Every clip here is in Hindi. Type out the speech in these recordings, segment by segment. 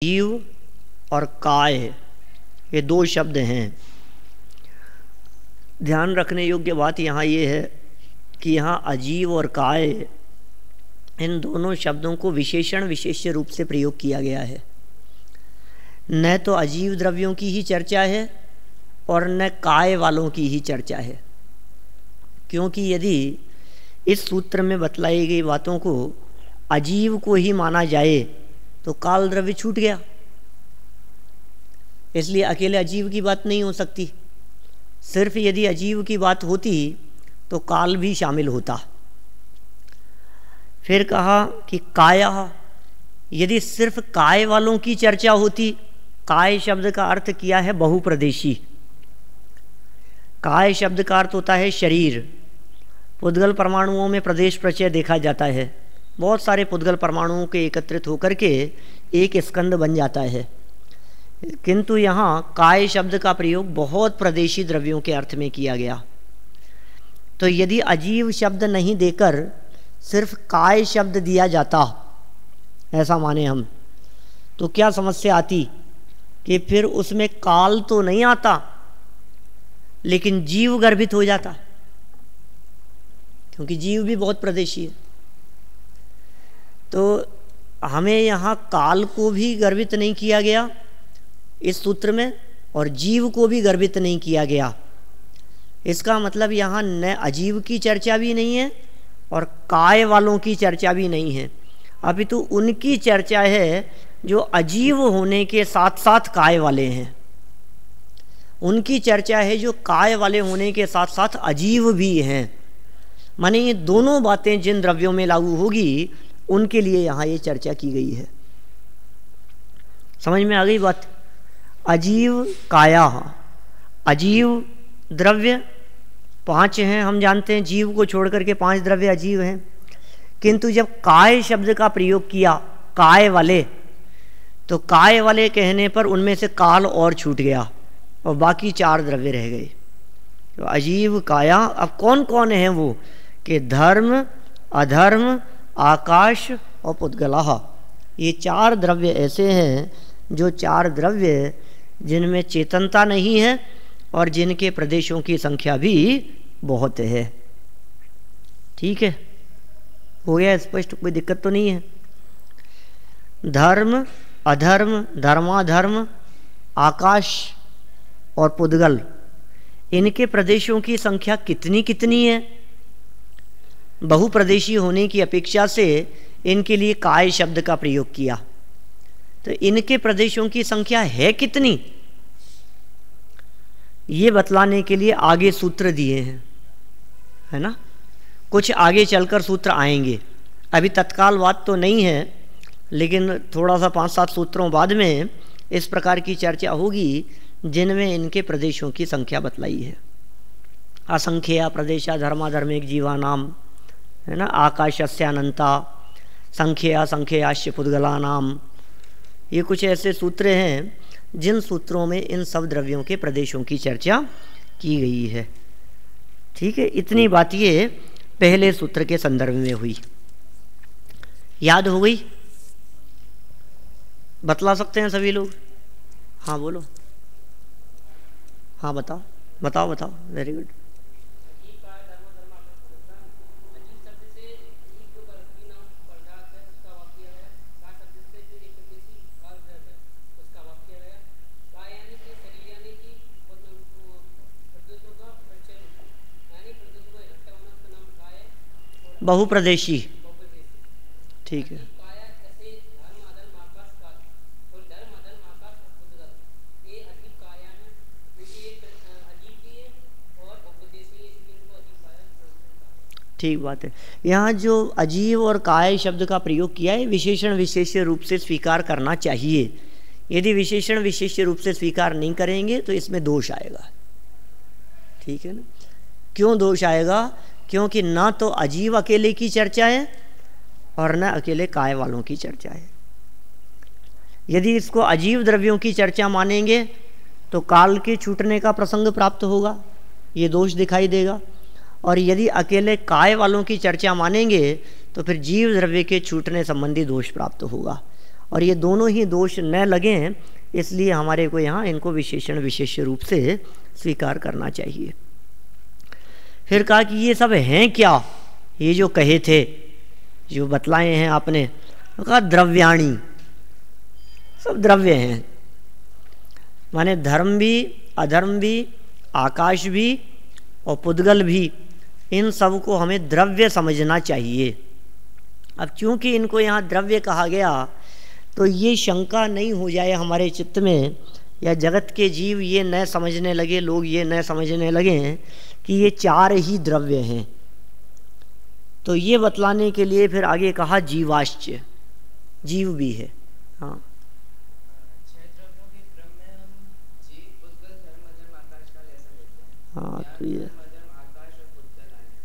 जीव और काय ये दो शब्द हैं। ध्यान रखने योग्य बात यहाँ ये है कि यहाँ अजीव और काय इन दोनों शब्दों को विशेषण विशेष्य रूप से प्रयोग किया गया है। न तो अजीव द्रव्यों की ही चर्चा है और न काय वालों की ही चर्चा है, क्योंकि यदि इस सूत्र में बतलाई गई बातों को अजीव को ही माना जाए तो काल द्रव्य छूट गया, इसलिए अकेले अजीव की बात नहीं हो सकती। सिर्फ यदि अजीव की बात होती तो काल भी शामिल होता। फिर कहा कि काया, यदि सिर्फ काय वालों की चर्चा होती, काय शब्द का अर्थ किया है बहुप्रदेशी। काय शब्द का अर्थ होता है शरीर। पुद्गल परमाणुओं में प्रदेश प्रचय देखा जाता है। बहुत सारे पुद्गल परमाणुओं के एकत्रित होकर के एक स्कंद बन जाता है, किंतु यहाँ काय शब्द का प्रयोग बहुत प्रदेशी द्रव्यों के अर्थ में किया गया। तो यदि अजीव शब्द नहीं देकर सिर्फ काय शब्द दिया जाता, ऐसा माने हम, तो क्या समस्या आती कि फिर उसमें काल तो नहीं आता लेकिन जीव गर्भित हो जाता, क्योंकि जीव भी बहुत प्रदेशी है। तो हमें यहाँ काल को भी गर्भित नहीं किया गया इस सूत्र में और जीव को भी गर्भित नहीं किया गया। इसका मतलब यहाँ न अजीव की चर्चा भी नहीं है और काय वालों की चर्चा भी नहीं है, अपितु उनकी चर्चा है जो अजीव होने के साथ साथ काय वाले हैं। उनकी चर्चा है जो काय वाले होने के साथ साथ अजीव भी हैं। माने ये दोनों बातें जिन द्रव्यों में लागू होगी उनके लिए यहाँ ये चर्चा की गई है। समझ में आ गई बात? अजीव काया, अजीव द्रव्य 5 हैं, हम जानते हैं। जीव को छोड़ करके 5 द्रव्य अजीव हैं, किंतु जब काय शब्द का प्रयोग किया काय वाले, तो काय वाले कहने पर उनमें से काल और छूट गया और बाकी 4 द्रव्य रह गए। तो अजीव काया, अब कौन कौन है वो कि धर्म, अधर्म, आकाश और पुद्गलाः, ये 4 द्रव्य ऐसे हैं जो 4 द्रव्य जिनमें चेतनता नहीं है और जिनके प्रदेशों की संख्या भी बहुत है। ठीक है, हो गया स्पष्ट? कोई दिक्कत तो नहीं है? धर्म, अधर्म, धर्माधर्म, आकाश और पुद्गल, इनके प्रदेशों की संख्या कितनी कितनी है? बहुप्रदेशी होने की अपेक्षा से इनके लिए काय शब्द का प्रयोग किया, तो इनके प्रदेशों की संख्या है कितनी, ये बतलाने के लिए आगे सूत्र दिए हैं, है ना। कुछ आगे चलकर सूत्र आएंगे, अभी तत्काल बात तो नहीं है, लेकिन थोड़ा सा 5-7 सूत्रों बाद में इस प्रकार की चर्चा होगी जिनमें इनके प्रदेशों की संख्या बतलाई है। असंख्या प्रदेशा धर्माधर्मेक जीवा नाम, है ना। आकाशस्यानंता संख्या संख्याश्च पुद्गला नाम, ये कुछ ऐसे सूत्र हैं जिन सूत्रों में इन सब द्रव्यों के प्रदेशों की चर्चा की गई है। ठीक है, इतनी बात ये पहले सूत्र के संदर्भ में हुई। याद हो गई? बतला सकते हैं सभी लोग? हाँ बोलो, हाँ बताओ बताओ बताओ। Very good. बहुप्रदेशी, ठीक है। ठीक बात है। यहाँ जो अजीव और काय शब्द का प्रयोग किया है विशेषण विशेष्य रूप से स्वीकार करना चाहिए। यदि विशेषण विशेष्य रूप से स्वीकार नहीं करेंगे तो इसमें दोष आएगा। ठीक है ना। क्यों दोष आएगा? क्योंकि ना तो अजीव अकेले की चर्चा है और न अकेले काय वालों की चर्चा है। यदि इसको अजीव द्रव्यों की चर्चा मानेंगे तो काल के छूटने का प्रसंग प्राप्त होगा, ये दोष दिखाई देगा। और यदि अकेले काय वालों की चर्चा मानेंगे तो फिर जीव द्रव्य के छूटने संबंधी दोष प्राप्त होगा। और ये दोनों ही दोष न लगें, इसलिए हमारे को यहाँ इनको विशेषण विशेष रूप से स्वीकार करना चाहिए। फिर कहा कि ये सब हैं क्या, ये जो कहे थे, जो बतलाए हैं आपने, तो कहा द्रव्याणी, सब द्रव्य हैं, माने धर्म भी, अधर्म भी, आकाश भी और पुद्गल भी, इन सब को हमें द्रव्य समझना चाहिए। अब चूंकि इनको यहाँ द्रव्य कहा गया तो ये शंका नहीं हो जाए हमारे चित्त में, या जगत के जीव ये न समझने लगे, लोग ये न समझने लगे कि ये चार ही द्रव्य हैं। तो ये बतलाने के लिए फिर आगे कहा जीवाश्च, जीव भी है। हाँ, हाँ तो ये,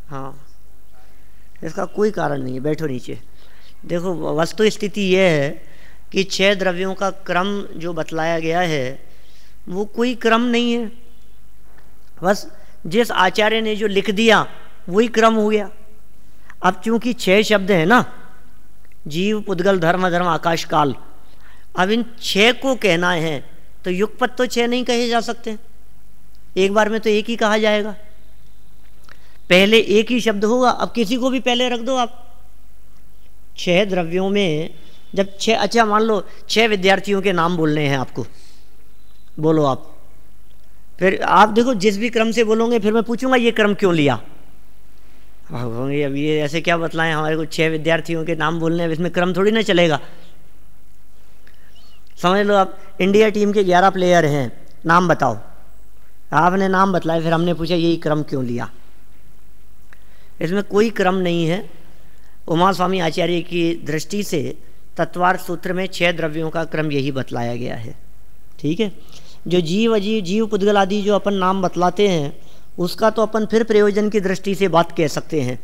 हाँ इसका कोई कारण नहीं है। बैठो नीचे। देखो वस्तु स्थिति यह है कि 6 द्रव्यों का क्रम जो बतलाया गया है वो कोई क्रम नहीं है, बस जिस आचार्य ने जो लिख दिया वही क्रम हो गया। अब चूंकि 6 शब्द हैं ना, जीव, पुद्गल, धर्म, अधर्म, आकाश, काल, अब इन 6 को कहना है तो युगपत तो 6 नहीं कहे जा सकते, एक बार में तो एक ही कहा जाएगा। पहले एक ही शब्द होगा, अब किसी को भी पहले रख दो आप। 6 द्रव्यों में जब 6, अच्छा मान लो 6 विद्यार्थियों के नाम बोलने हैं आपको, बोलो आप, फिर आप देखो जिस भी क्रम से बोलोगे फिर मैं पूछूंगा ये क्रम क्यों लिया। अब ये ऐसे क्या बतलाएं, हमारे को 6 विद्यार्थियों के नाम बोलने हैं, इसमें क्रम थोड़ी ना चलेगा। समझ लो आप इंडिया टीम के 11 प्लेयर हैं, नाम बताओ, आपने नाम बतलाया, फिर हमने पूछा यही क्रम क्यों लिया। इसमें कोई क्रम नहीं है। उमा स्वामी आचार्य की दृष्टि से तत्वार्थ सूत्र में 6 द्रव्यों का क्रम यही बतलाया गया है। ठीक है, जो जीव, अजीव, जीव, पुद्गल आदि जो अपन नाम बतलाते हैं उसका तो अपन फिर प्रयोजन की दृष्टि से बात कह सकते हैं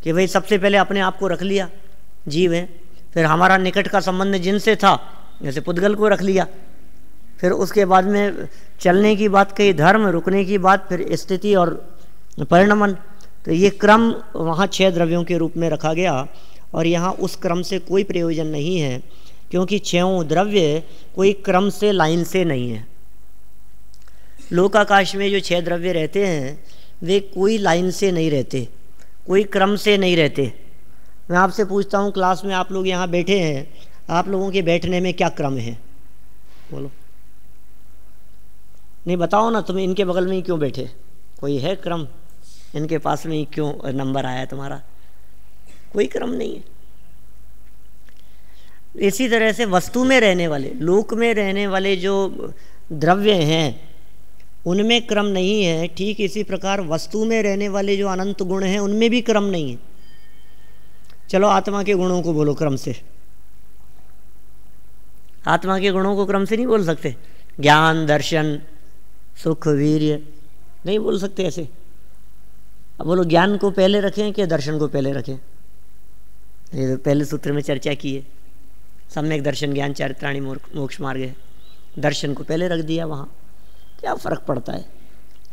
कि भाई सबसे पहले अपने आप को रख लिया जीव है, फिर हमारा निकट का संबंध जिनसे था जैसे पुद्गल को रख लिया, फिर उसके बाद में चलने की बात कही, धर्म, रुकने की बात, फिर स्थिति और परिणमन। तो ये क्रम वहाँ 6 द्रव्यों के रूप में रखा गया और यहाँ उस क्रम से कोई प्रयोजन नहीं है, क्योंकि 6 द्रव्य कोई क्रम से, लाइन से नहीं है। लोकाकाश में जो 6 द्रव्य रहते हैं वे कोई लाइन से नहीं रहते, कोई क्रम से नहीं रहते। मैं आपसे पूछता हूँ, क्लास में आप लोग यहाँ बैठे हैं, आप लोगों के बैठने में क्या क्रम है, बोलो? नहीं बताओ ना, तुम इनके बगल में ही क्यों बैठे, कोई है क्रम? इनके पास में ही क्यों नंबर आया तुम्हारा? कोई क्रम नहीं है। इसी तरह से वस्तु में रहने वाले, लोक में रहने वाले जो द्रव्य हैं उनमें क्रम नहीं है, ठीक इसी प्रकार वस्तु में रहने वाले जो अनंत गुण हैं उनमें भी क्रम नहीं है। चलो आत्मा के गुणों को बोलो क्रम से। आत्मा के गुणों को क्रम से नहीं बोल सकते। ज्ञान, दर्शन, सुख, वीर्य नहीं बोल सकते ऐसे। अब बोलो ज्ञान को पहले रखें कि दर्शन को पहले रखें? ये तो पहले सूत्र में चर्चा की है, सम्यक दर्शन ज्ञान चारित्राणि मोक्ष मार्ग है। दर्शन को पहले रख दिया, वहाँ क्या फर्क पड़ता है?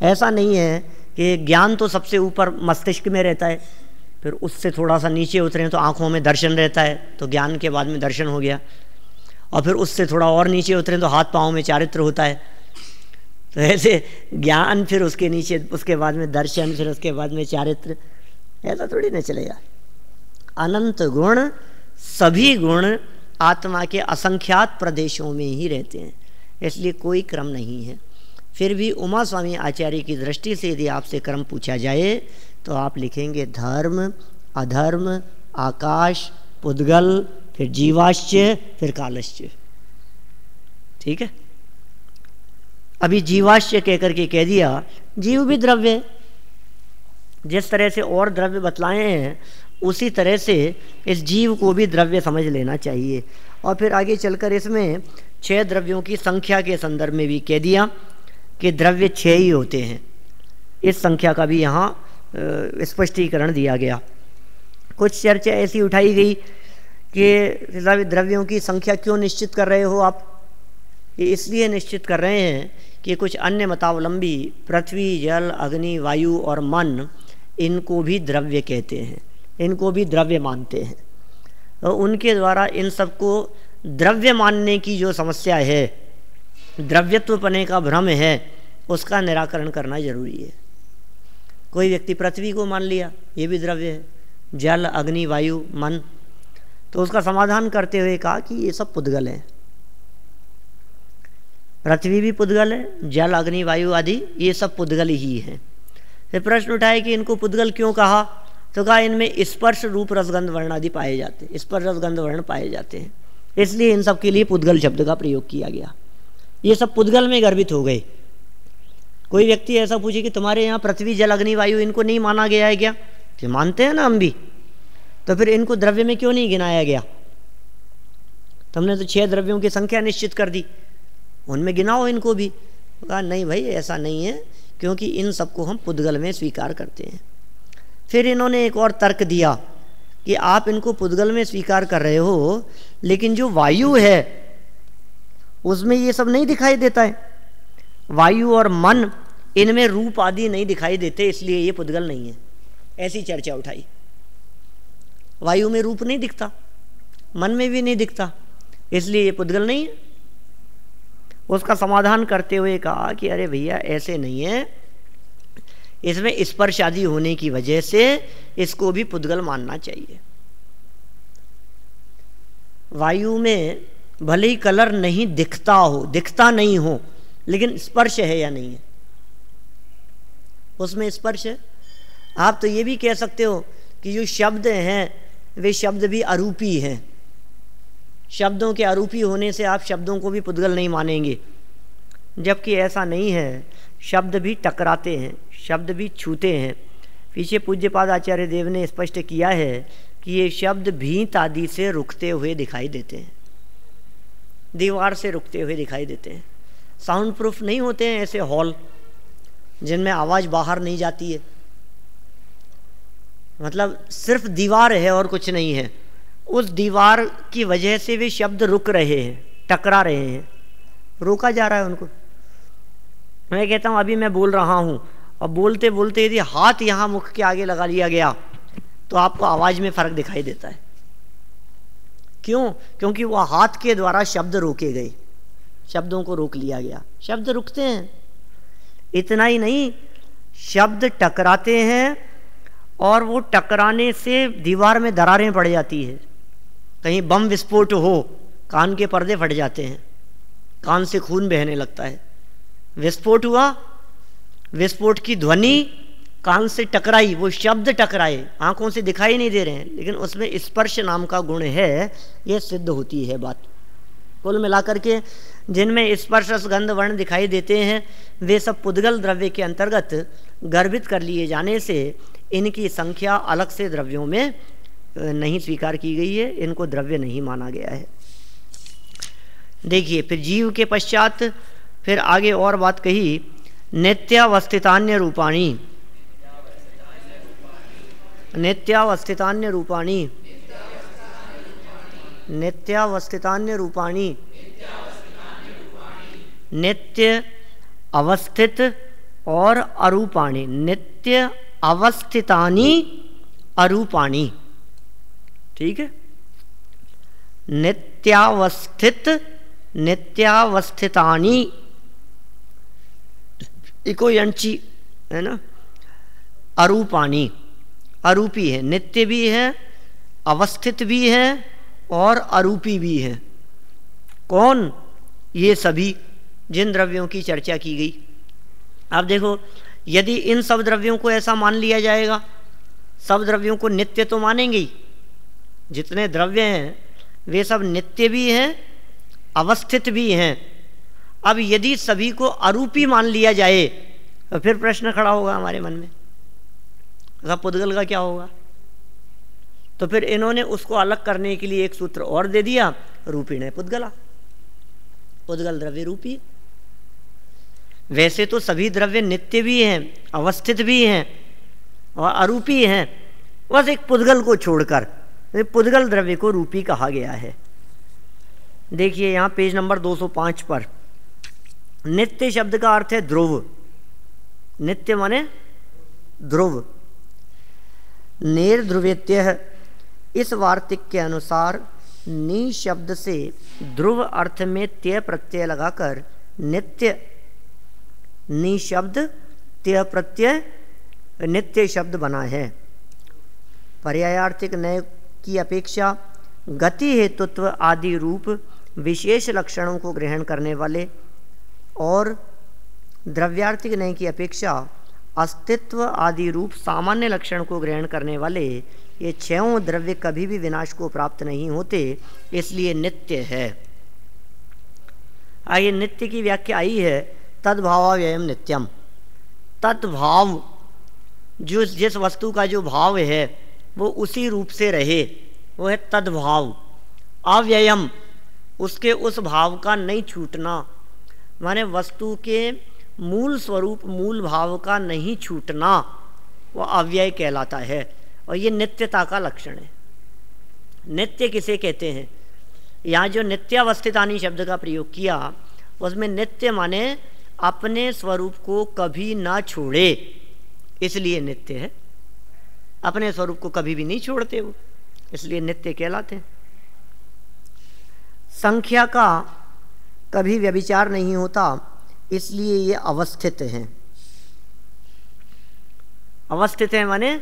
ऐसा नहीं है कि ज्ञान तो सबसे ऊपर मस्तिष्क में रहता है, फिर उससे थोड़ा सा नीचे उतरें तो आँखों में दर्शन रहता है, तो ज्ञान के बाद में दर्शन हो गया। और फिर उससे थोड़ा और नीचे उतरें तो हाथ पाँव में चारित्र होता है। तो ऐसे ज्ञान, फिर उसके नीचे, उसके बाद में दर्शन, फिर उसके बाद में चारित्र, ऐसा थोड़ी ना चलेगा। अनंत गुण, सभी गुण आत्मा के असंख्यात प्रदेशों में ही रहते हैं, इसलिए कोई क्रम नहीं है। फिर भी उमा स्वामी आचार्य की दृष्टि से यदि आपसे क्रम पूछा जाए तो आप लिखेंगे धर्म, अधर्म, आकाश, पुद्गल, फिर जीवाश्च, फिर कालश्च। ठीक है, अभी जीवाश्च कह करके कह दिया, जीव भी द्रव्य है। जिस तरह से और द्रव्य बतलाए हैं उसी तरह से इस जीव को भी द्रव्य समझ लेना चाहिए। और फिर आगे चलकर इसमें 6 द्रव्यों की संख्या के संदर्भ में भी कह दिया कि द्रव्य 6 ही होते हैं। इस संख्या का भी यहाँ स्पष्टीकरण दिया गया। कुछ चर्चा ऐसी उठाई गई कि द्रव्यों की संख्या क्यों निश्चित कर रहे हो आप? ये इसलिए निश्चित कर रहे हैं कि कुछ अन्य मतावलंबी पृथ्वी, जल, अग्नि, वायु और मन, इनको भी द्रव्य कहते हैं, इनको भी द्रव्य मानते हैं। तो उनके द्वारा इन सबको द्रव्य मानने की जो समस्या है, द्रव्यत्व पने का भ्रम है, उसका निराकरण करना जरूरी है। कोई व्यक्ति पृथ्वी को मान लिया, ये भी द्रव्य है, जल, अग्नि, वायु, मन, तो उसका समाधान करते हुए कहा कि ये सब पुद्गल हैं। पृथ्वी भी पुद्गल है, जल, अग्नि, वायु आदि ये सब पुद्गल ही हैं। फिर प्रश्न उठाए कि इनको पुद्गल क्यों कहा, तो कहा इनमें स्पर्श, रूप, रसगंध, वर्ण आदि पाए जाते हैं, स्पर्श, रसगंध, वर्ण पाए जाते हैं, इसलिए इन सब के लिए पुद्गल शब्द का प्रयोग किया गया। ये सब पुद्गल में गर्भित हो गए। कोई व्यक्ति ऐसा पूछे कि तुम्हारे यहाँ पृथ्वी, जल, अग्नि, वायु इनको नहीं माना गया है क्या? कि मानते हैं ना हम भी, तो फिर इनको द्रव्य में क्यों नहीं गिनाया गया? तुमने तो 6 द्रव्यों की संख्या निश्चित कर दी, उनमें गिनाओ इनको भी। कहा नहीं भाई, ऐसा नहीं है, क्योंकि इन सबको हम पुद्गल में स्वीकार करते हैं। फिर इन्होंने एक और तर्क दिया कि आप इनको पुद्गल में स्वीकार कर रहे हो, लेकिन जो वायु है उसमें ये सब नहीं दिखाई देता है। वायु और मन, इनमें रूप आदि नहीं दिखाई देते, इसलिए ये पुद्गल नहीं है। ऐसी चर्चा उठाई। वायु में रूप नहीं दिखता, मन में भी नहीं दिखता, इसलिए ये पुद्गल नहीं है। उसका समाधान करते हुए कहा कि अरे भैया ऐसे नहीं है, इसमें स्पर्श आदि होने की वजह से इसको भी पुद्गल मानना चाहिए। वायु में भले ही कलर नहीं दिखता हो, दिखता नहीं हो, लेकिन स्पर्श है या नहीं है? उसमें स्पर्श है। आप तो ये भी कह सकते हो कि जो शब्द हैं वे शब्द भी अरूपी हैं। शब्दों के अरूपी होने से आप शब्दों को भी पुद्गल नहीं मानेंगे, जबकि ऐसा नहीं है। शब्द भी टकराते हैं, शब्द भी छूते हैं। पीछे पूज्यपाद आचार्य देव ने स्पष्ट किया है कि ये शब्द भींत आदि से रुकते हुए दिखाई देते हैं, दीवार से रुकते हुए दिखाई देते हैं। साउंड प्रूफ नहीं होते हैं ऐसे हॉल जिनमें आवाज़ बाहर नहीं जाती है, मतलब सिर्फ दीवार है और कुछ नहीं है। उस दीवार की वजह से वे शब्द रुक रहे हैं, टकरा रहे हैं, रोका जा रहा है उनको। मैं कहता हूँ अभी मैं बोल रहा हूँ और बोलते बोलते यदि हाथ यहाँ मुख के आगे लगा लिया गया तो आपको आवाज़ में फ़र्क दिखाई देता है। क्यों? क्योंकि वह हाथ के द्वारा शब्द रोके गए, शब्दों को रोक लिया गया, शब्द रुकते हैं। इतना ही नहीं, शब्द टकराते हैं और वो टकराने से दीवार में दरारें पड़ जाती है। कहीं बम विस्फोट हो, कान के पर्दे फट जाते हैं, कान से खून बहने लगता है। विस्फोट हुआ, विस्फोट की ध्वनि कान से टकराई, वो शब्द टकराए, आंखों से दिखाई नहीं दे रहे हैं, लेकिन उसमें स्पर्श नाम का गुण है, ये सिद्ध होती है बात। कुल मिलाकर के जिनमें स्पर्श, रस, गंध, वर्ण दिखाई देते हैं वे सब पुद्गल द्रव्य के अंतर्गत गर्भित कर लिए जाने से इनकी संख्या अलग से द्रव्यों में नहीं स्वीकार की गई है, इनको द्रव्य नहीं माना गया है। देखिए फिर जीव के पश्चात फिर आगे और बात कही, नित्यावस्थितान्य रूपाणी, नित्यावस्थितान्य रूपाणी, नित्यावस्थितान्य रूपाणी, नित्य अवस्थित और अरूपाणी, नित्य अवस्थितानि अरूपाणी। ठीक है, नित्यावस्थित, नित्यावस्थितानि, इको यंची है ना, अरूपाणी, अरूपी है, नित्य भी है, अवस्थित भी है और अरूपी भी है। कौन? ये सभी जिन द्रव्यों की चर्चा की गई। अब देखो, यदि इन सब द्रव्यों को ऐसा मान लिया जाएगा, सब द्रव्यों को नित्य तो मानेंगे ही, जितने द्रव्य हैं वे सब नित्य भी हैं, अवस्थित भी हैं। अब यदि सभी को अरूपी मान लिया जाए तो फिर प्रश्न खड़ा होगा हमारे मन में, अब पुद्गल का क्या होगा? तो फिर इन्होंने उसको अलग करने के लिए एक सूत्र और दे दिया, रूपिण पुद्गला, पुद्गल द्रव्य रूपी। वैसे तो सभी द्रव्य नित्य भी हैं, अवस्थित भी हैं और अरूपी हैं, बस एक पुद्गल को छोड़कर पुद्गल द्रव्य को रूपी कहा गया है। देखिए यहाँ पेज नंबर 205 पर, नित्य शब्द का अर्थ है ध्रुव, नित्य माने ध्रुव। निर्ध्रुवेत्य, इस वार्तिक के अनुसार नि शब्द से ध्रुव अर्थ में त्य प्रत्यय लगाकर नित्य, नि शब्द त्य प्रत्यय नित्य शब्द बना है। पर्यायार्थिक नय की अपेक्षा गति हेतुत्व आदि रूप विशेष लक्षणों को ग्रहण करने वाले और द्रव्यार्थिक नय की अपेक्षा अस्तित्व आदि रूप सामान्य लक्षण को ग्रहण करने वाले ये छहों द्रव्य कभी भी विनाश को प्राप्त नहीं होते, इसलिए नित्य है। आइए नित्य की व्याख्या आई है, तद्भावाव्ययम नित्यम। तद्भाव, जो जिस वस्तु का जो भाव है वो उसी रूप से रहे, वो है तद्भाव। अव्ययम, उसके उस भाव का नहीं छूटना, माने वस्तु के मूल स्वरूप मूल भाव का नहीं छूटना, वो अव्यय कहलाता है। और ये नित्यता का लक्षण है। नित्य किसे कहते हैं? यहाँ जो नित्यावस्थितानि शब्द का प्रयोग किया उसमें नित्य माने अपने स्वरूप को कभी ना छोड़े, इसलिए नित्य है। अपने स्वरूप को कभी भी नहीं छोड़ते वो, इसलिए नित्य कहलाते हैं। संख्या का कभी व्यभिचार नहीं होता, इसलिए ये अवस्थित हैं। अवस्थित है माने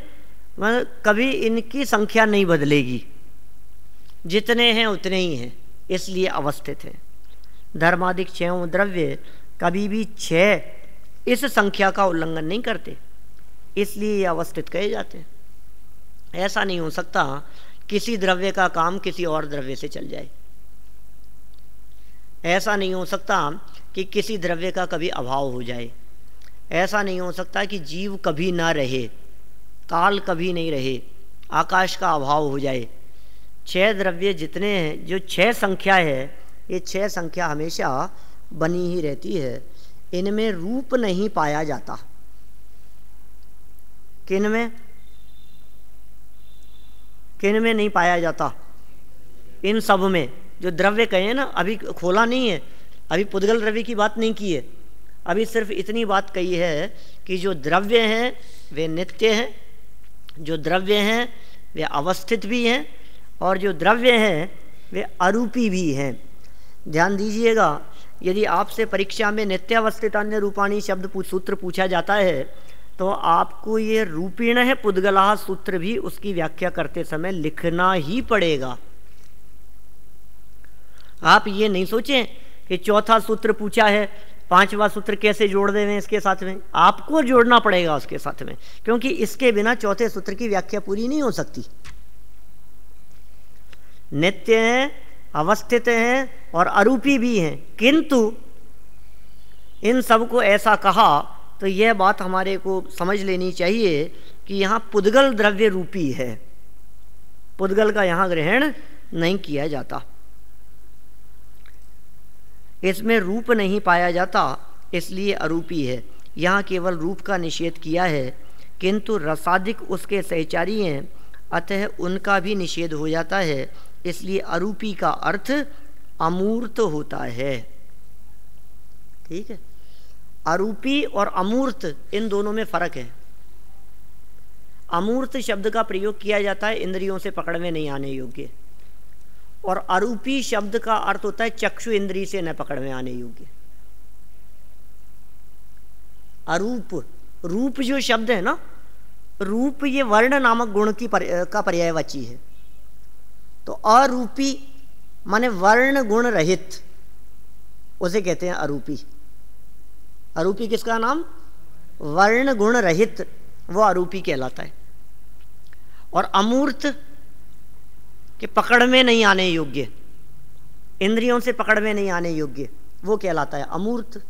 कभी इनकी संख्या नहीं बदलेगी, जितने हैं उतने ही हैं, इसलिए अवस्थित हैं। धर्मादिक छहों द्रव्य कभी भी 6 इस संख्या का उल्लंघन नहीं करते, इसलिए ये अवस्थित कहे जाते हैं। ऐसा नहीं हो सकता किसी द्रव्य का काम किसी और द्रव्य से चल जाए। ऐसा नहीं हो सकता कि किसी द्रव्य का कभी अभाव हो जाए। ऐसा नहीं हो सकता कि जीव कभी ना रहे, काल कभी नहीं रहे, आकाश का अभाव हो जाए। 6 द्रव्य जितने हैं, जो 6 संख्या है, ये 6 संख्या हमेशा बनी ही रहती है। इनमें रूप नहीं पाया जाता। किन में नहीं पाया जाता? इन सब में जो द्रव्य कहे ना, अभी खोला नहीं है, अभी पुद्गल द्रव्य की बात नहीं की है, अभी सिर्फ इतनी बात कही है कि जो द्रव्य हैं वे नित्य हैं, जो द्रव्य हैं वे अवस्थित भी हैं, और जो द्रव्य हैं वे अरूपी भी हैं। ध्यान दीजिएगा, यदि आपसे परीक्षा में नित्यावस्थितान्य रूपाणी शब्द सूत्र पूछा जाता है तो आपको ये रूपिण है पुद्गला सूत्र भी उसकी व्याख्या करते समय लिखना ही पड़ेगा। आप ये नहीं सोचें कि चौथा सूत्र पूछा है, 5वां सूत्र कैसे जोड़ दें इसके साथ में, आपको जोड़ना पड़ेगा उसके साथ में, क्योंकि इसके बिना चौथे सूत्र की व्याख्या पूरी नहीं हो सकती। नित्य हैं, अवस्थित हैं और अरूपी भी हैं, किंतु इन सब को ऐसा कहा तो यह बात हमारे को समझ लेनी चाहिए कि यहाँ पुद्गल द्रव्य रूपी है, पुद्गल का यहाँ ग्रहण नहीं किया जाता, इसमें रूप नहीं पाया जाता, इसलिए अरूपी है। यहाँ केवल रूप का निषेध किया है, किंतु रसादिक उसके सहचारी हैं, अतः उनका भी निषेध हो जाता है, इसलिए अरूपी का अर्थ अमूर्त होता है। ठीक है, अरूपी और अमूर्त इन दोनों में फर्क है। अमूर्त शब्द का प्रयोग किया जाता है इंद्रियों से पकड़ में नहीं आने योग्य, और अरूपी शब्द का अर्थ होता है चक्षु इंद्रिय से न पकड़ में आने योग्य। अरूप, रूप जो शब्द है ना, रूप ये वर्ण नामक गुण का पर्यायवाची है। तो अरूपी माने वर्ण गुण रहित, उसे कहते हैं अरूपी। अरूपी किसका नाम? वर्ण गुण रहित, वो अरूपी कहलाता है। और अमूर्त कि पकड़ में नहीं आने योग्य, इंद्रियों से पकड़ में नहीं आने योग्य, वो कहलाता है अमूर्त।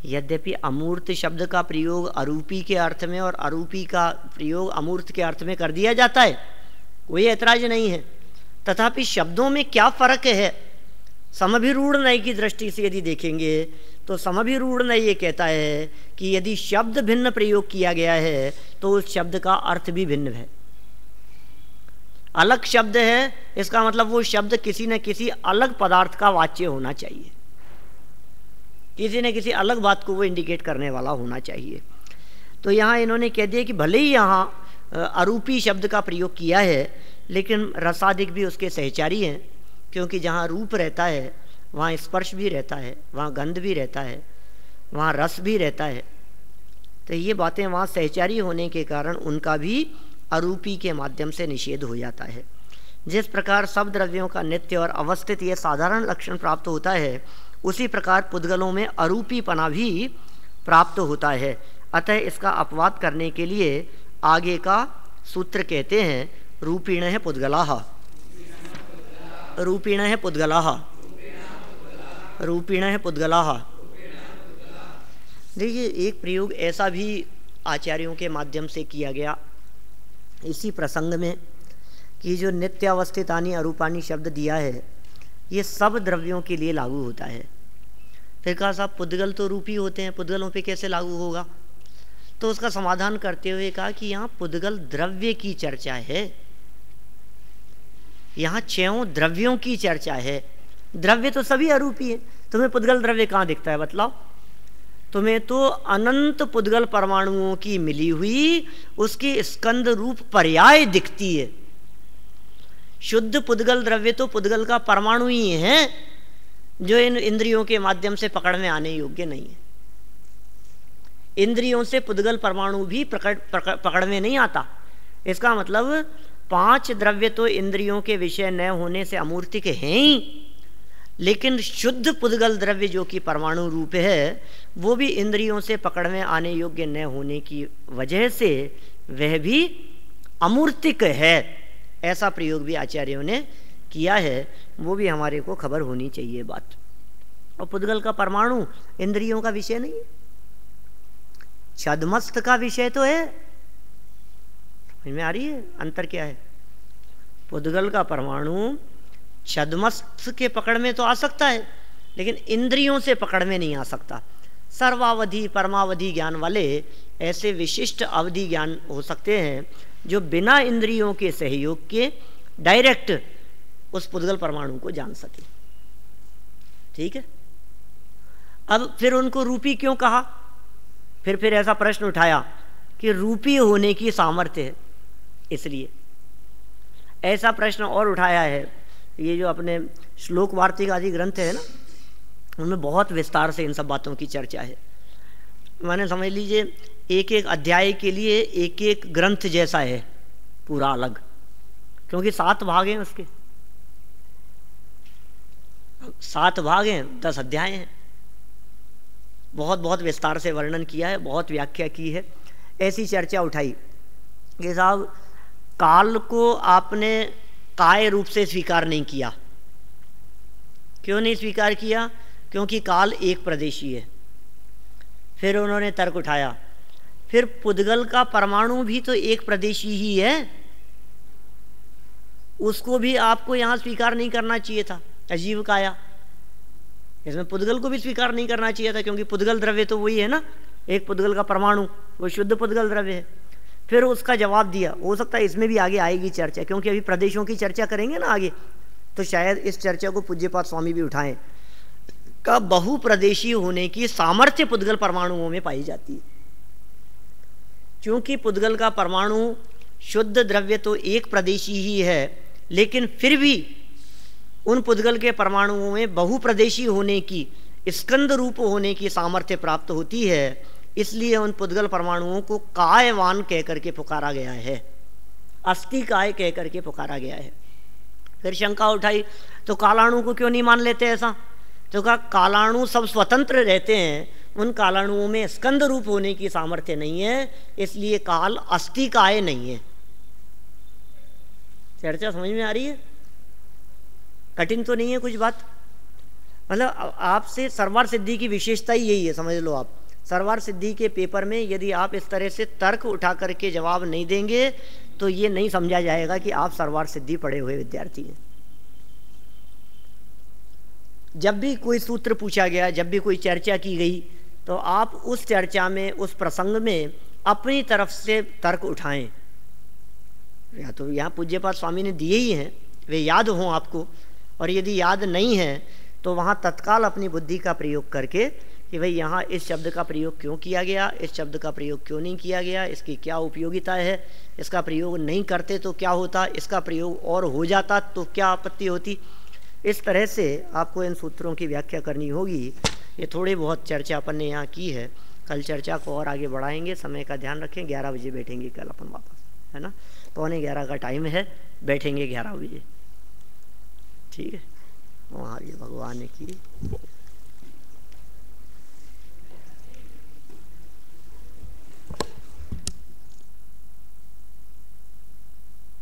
यद्यपि अमूर्त शब्द का प्रयोग अरूपी के अर्थ में और अरूपी का प्रयोग अमूर्त के अर्थ में कर दिया जाता है, कोई ऐतराज नहीं है, तथापि शब्दों में क्या फर्क है? समभिरूढ़ न्याय की दृष्टि से यदि देखेंगे तो समभिरूढ़ न्याय ये कहता है कि यदि शब्द भिन्न प्रयोग किया गया है तो उस शब्द का अर्थ भी भिन्न है। अलग शब्द है, इसका मतलब वो शब्द किसी न किसी अलग पदार्थ का वाच्य होना चाहिए, किसी न किसी अलग बात को वो इंडिकेट करने वाला होना चाहिए। तो यहाँ इन्होंने कह दिया कि भले ही यहाँ अरूपी शब्द का प्रयोग किया है, लेकिन रसादिक भी उसके सहचारी हैं, क्योंकि जहाँ रूप रहता है वहाँ स्पर्श भी रहता है, वहाँ गंध भी रहता है, वहाँ रस भी रहता है। तो ये बातें वहाँ सहचारी होने के कारण उनका भी अरूपी के माध्यम से निषेध हो जाता है। जिस प्रकार सब द्रव्यों का नित्य और अवस्थित ये साधारण लक्षण प्राप्त होता है, उसी प्रकार पुद्गलों में अरूपीपना भी प्राप्त होता है। अतः इसका अपवाद करने के लिए आगे का सूत्र कहते हैं रूपीण है पुद्गलाः, रूपीण है पुद्गलाः, रूपीण है पुद्गलाः। देखिए, एक प्रयोग ऐसा भी आचार्यों के माध्यम से किया गया इसी प्रसंग में कि जो नित्य अवस्थितानि अरूपानि शब्द दिया है ये सब द्रव्यों के लिए लागू होता है। फिर कहा साहब पुद्गल तो रूपी होते हैं, पुद्गलों पे कैसे लागू होगा? तो उसका समाधान करते हुए कहा कि यहाँ पुद्गल द्रव्य की चर्चा है, यहाँ 6 द्रव्यों की चर्चा है। द्रव्य तो सभी अरूपी है, तुम्हें पुद्गल द्रव्य कहाँ दिखता है बतलाओ? तुम्हें तो अनंत पुद्गल परमाणुओं की मिली हुई उसकी स्कंद रूप पर्याय दिखती है। शुद्ध पुद्गल द्रव्य तो पुद्गल का परमाणु ही है, जो इन इंद्रियों के माध्यम से पकड़ में आने योग्य नहीं है। इंद्रियों से पुद्गल परमाणु भी पकड़ में नहीं आता। इसका मतलब 5 द्रव्य तो इंद्रियों के विषय न होने से अमूर्तिक हैं ही, लेकिन शुद्ध पुद्गल द्रव्य जो कि परमाणु रूप है वो भी इंद्रियों से पकड़ में आने योग्य न होने की वजह से वह भी अमूर्तिक है। ऐसा प्रयोग भी आचार्यों ने किया है, वो भी हमारे को खबर होनी चाहिए बात। और पुद्गल का परमाणु इंद्रियों का विषय नहीं है, छद्मस्थ का विषय तो है। समझ में आ रही है अंतर क्या है? पुद्गल का परमाणु छद्मस्थ के पकड़ में तो आ सकता है, लेकिन इंद्रियों से पकड़ में नहीं आ सकता। सर्वावधि परमावधि ज्ञान वाले ऐसे विशिष्ट अवधि ज्ञान हो सकते हैं जो बिना इंद्रियों के सहयोग के डायरेक्ट उस पुद्गल परमाणु को जान सके। ठीक है, अब फिर उनको रूपी क्यों कहा? फिर ऐसा प्रश्न उठाया कि रूपी होने की सामर्थ्य है, इसलिए ऐसा प्रश्न और उठाया है। ये जो अपने श्लोक वार्तिक आदि ग्रंथ है ना, उनमें बहुत विस्तार से इन सब बातों की चर्चा है। माने समझ लीजिए एक एक अध्याय के लिए एक एक ग्रंथ जैसा है, पूरा अलग, क्योंकि 7 भाग हैं उसके, 7 भाग हैं, 10 अध्याय हैं। बहुत बहुत विस्तार से वर्णन किया है, बहुत व्याख्या की है। ऐसी चर्चा उठाई कि साहब काल को आपने काय रूप से स्वीकार नहीं किया। क्यों नहीं स्वीकार किया? क्योंकि काल एक प्रदेशी है। फिर उन्होंने तर्क उठाया, फिर पुद्गल का परमाणु भी तो एक प्रदेशी ही है, उसको भी आपको यहां स्वीकार नहीं करना चाहिए था। अजीब काया, इसमें पुद्गल को भी स्वीकार नहीं करना चाहिए था, क्योंकि पुद्गल द्रव्य तो वही है ना, एक पुद्गल का परमाणु, वो शुद्ध पुद्गल द्रव्य है। फिर उसका जवाब दिया, हो सकता है इसमें भी आगे आएगी चर्चा, क्योंकि अभी प्रदेशों की चर्चा करेंगे ना आगे, तो शायद इस चर्चा को पूज्यपाद स्वामी भी उठाएं। का बहुप्रदेशी होने की सामर्थ्य पुद्गल परमाणुओं में पाई जाती है। क्योंकि पुद्गल का परमाणु शुद्ध द्रव्य तो एक प्रदेशी ही है, लेकिन फिर भी उन पुद्गल के परमाणुओं में बहुप्रदेशी होने की, स्कंद रूप होने की सामर्थ्य प्राप्त होती है। इसलिए उन पुद्गल परमाणुओं को कायवान कह करके पुकारा गया है, अस्थि काय कह करके पुकारा गया है। फिर शंका उठाई, तो कालाणु को क्यों नहीं मान लेते ऐसा? तो कहा कालाणु सब स्वतंत्र रहते हैं, उन कालाणुओं में स्कंद रूप होने की सामर्थ्य नहीं है, इसलिए काल अस्थि काय नहीं है। चर्चा समझ में आ रही है? कठिन तो नहीं है कुछ बात? मतलब आपसे सर्वार सिद्धि की विशेषता ही यही है, समझ लो आप। सर्वार सिद्धि के पेपर में यदि आप इस तरह से तर्क उठा करके जवाब नहीं देंगे तो ये नहीं समझा जाएगा कि आप सर्वार सिद्धि पढ़े हुए विद्यार्थी हैं। जब भी कोई सूत्र पूछा गया, जब भी कोई चर्चा की गई, तो आप उस चर्चा में, उस प्रसंग में अपनी तरफ से तर्क उठाएं। या तो यहाँ पूज्यपाद स्वामी ने दिए ही हैं, वे याद हों आपको, और यदि याद नहीं है तो वहाँ तत्काल अपनी बुद्धि का प्रयोग करके कि भाई यहाँ इस शब्द का प्रयोग क्यों किया गया, इस शब्द का प्रयोग क्यों नहीं किया गया, इसकी क्या उपयोगिता है, इसका प्रयोग नहीं करते तो क्या होता, इसका प्रयोग और हो जाता तो क्या आपत्ति होती। इस तरह से आपको इन सूत्रों की व्याख्या करनी होगी। ये थोड़ी बहुत चर्चा अपन ने यहाँ की है, कल चर्चा को और आगे बढ़ाएंगे। समय का ध्यान रखें, 11 बजे बैठेंगे कल अपन वापस, है ना। 11:15 का टाइम है, बैठेंगे 11 बजे, ठीक है। वहाँ आगे भगवान ने की।